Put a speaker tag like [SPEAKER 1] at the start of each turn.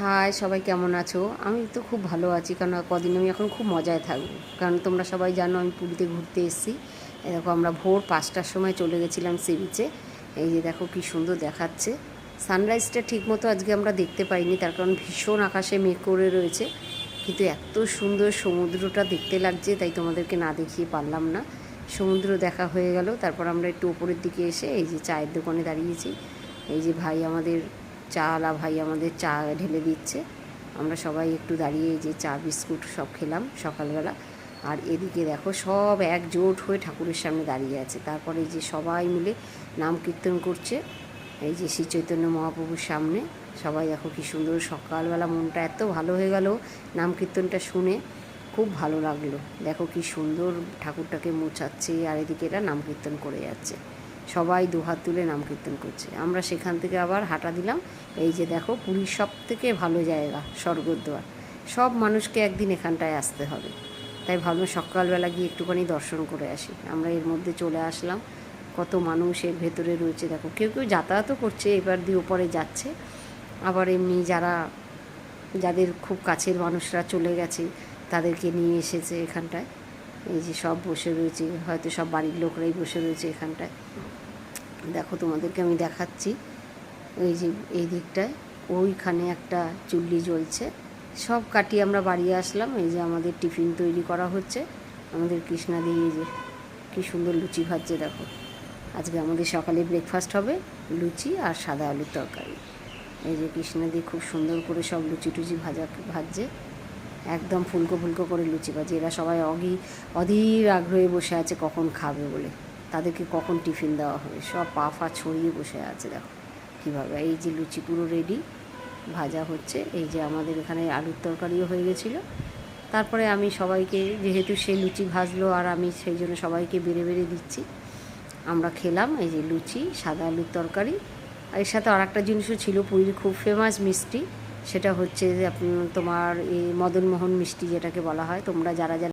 [SPEAKER 1] High, সবাই কেমন আছো? আমি তো খুব ভালো আছি, কারণ কদিন আমি এখন খুব মজায় থাকবো। কারণ তোমরা সবাই জানো আমি পুরীতে ঘুরতে এসেছি। এই দেখো, আমরা ভোর 5টার সময় চলে গেছিলাম সি বিচে। এই যে দেখো কী সুন্দর দেখাচ্ছে। সানরাইজটা ঠিকমতো আজকে আমরা দেখতে পাইনি, তার কারণ ভীষণ আকাশে মেঘ করে রয়েছে। কিন্তু এত সুন্দর সমুদ্রটা দেখতে লাগছে, তাই তোমাদেরকে না দেখিয়ে পারলাম না। সমুদ্র দেখা হয়ে গেল, তারপর আমরা একটু ওপরের দিকে এসে এই যে চায়ের দোকানে দাঁড়িয়েছি। এই যে ভাই আমাদের চাওয়ালা ভাই আমাদের চা ঢেলে দিচ্ছে। আমরা সবাই একটু দাঁড়িয়ে যে চা বিস্কুট সব খেলাম সকালবেলা। আর এদিকে দেখো সব একজোট হয়ে ঠাকুরের সামনে দাঁড়িয়ে আছে। তারপরে যে সবাই মিলে নাম কীর্তন করছে এই যে শ্রী চৈতন্য মহাপ্রভুর সামনে। সবাই দেখো কী সুন্দর, সকালবেলা মনটা এত ভালো হয়ে গেল নাম কীর্তনটা শুনে, খুব ভালো লাগলো। দেখো কী সুন্দর ঠাকুরটাকে মোছাচ্ছে, আর এদিকে এরা নাম কীর্তন করে যাচ্ছে। সবাই দুহাত তুলে নাম কীর্তন করছে। আমরা সেখান থেকে আবার হাঁটা দিলাম। এই যে দেখো, পুরীর সব থেকে ভালো জায়গা স্বর্গদ্বার। সব মানুষকে একদিন এখানটায় আসতে হবে, তাই ভাবলাম সকালবেলা গিয়ে একটুখানি দর্শন করে আসি। আমরা এর মধ্যে চলে আসলাম। কত মানুষ এর ভেতরে রয়েছে দেখো, কেউ কেউ যাতায়াতও করছে, এবার দিয়ে ওপরে যাচ্ছে। আবার এমনি যাদের খুব কাছের মানুষরা চলে গেছে তাদেরকে নিয়ে এসেছে এখানটায়। এই যে সব বসে রয়েছে, হয়তো সব বাড়ির লোকরাই বসে রয়েছে এখানটায়। দেখো তোমাদেরকে আমি দেখাচ্ছি। এই যে এই দিকটায় ওইখানে একটা চুল্লি জ্বলছে। সব কাটিয়ে আমরা বাড়ি আসলাম। এই যে আমাদের টিফিন তৈরি করা হচ্ছে। আমাদের কৃষ্ণাদি এই যে কী সুন্দর লুচি ভাজছে দেখো। আজকে আমাদের সকালে ব্রেকফাস্ট হবে লুচি আর সাদা আলুর তরকারি। এই যে কৃষ্ণাদি খুব সুন্দর করে সব লুচি টুচি ভাজছে, একদম ফুলকো ফুলকো করে লুচি ভাজে। এরা সবাই অধীর আগ্রহে বসে আছে কখন খাবে বলে, তাদেরকে কখন টিফিন দেওয়া হবে। সব পা ফা ছড়িয়ে বসে আছে দেখো কীভাবে। এই যে লুচি পুরো রেডি, ভাজা হচ্ছে। এই যে আমাদের এখানে আলুর তরকারিও হয়ে গেছিলো। তারপরে আমি সবাইকে, যেহেতু সে লুচি ভাজলো আর আমি সেই জন্য সবাইকে বেড়ে বেড়ে দিচ্ছি। আমরা খেলাম এই যে লুচি, সাদা আলুর তরকারি। আর এর সাথে আর একটা জিনিসও ছিল, পুরীর খুব ফেমাস মিষ্টি, সেটা হচ্ছে তোমার এই মদনমোহন মিষ্টি যেটাকে বলা হয়। তোমরা যারা যারা